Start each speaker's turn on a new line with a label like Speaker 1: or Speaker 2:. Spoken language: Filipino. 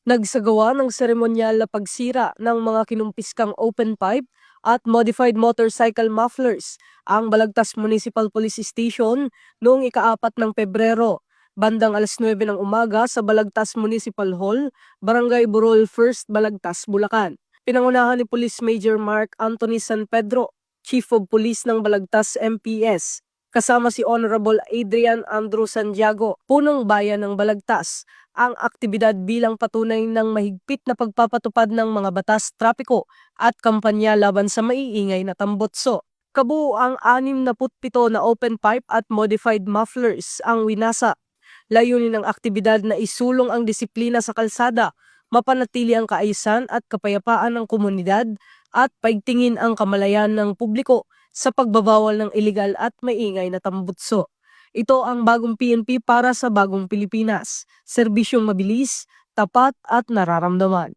Speaker 1: Nagsagawa ng seremonyal na pagsira ng mga kinumpiskang open pipe at modified motorcycle mufflers ang Balagtas Municipal Police Station noong ika-4 ng Pebrero, bandang 9:00 ng umaga sa Balagtas Municipal Hall, Barangay Burol 1st, Balagtas, Bulacan. Pinangunahan ni Police Major Mark Anthony San Pedro, Chief of Police ng Balagtas MPS, kasama si Honorable Adrian Andrew Santiago, punong bayan ng Balagtas, ang aktibidad bilang patunay ng mahigpit na pagpapatupad ng mga batas trapiko at kampanya laban sa maiingay na tambutso. Kabuo ang 67 na open pipe at modified mufflers ang winasa. Layunin ng aktibidad na isulong ang disiplina sa kalsada, mapanatili ang kaayusan at kapayapaan ng komunidad at paigtingin ang kamalayan ng publiko sa pagbabawal ng iligal at maingay na tambutso. Ito ang bagong PNP para sa bagong Pilipinas. Serbisyong mabilis, tapat at nararamdaman.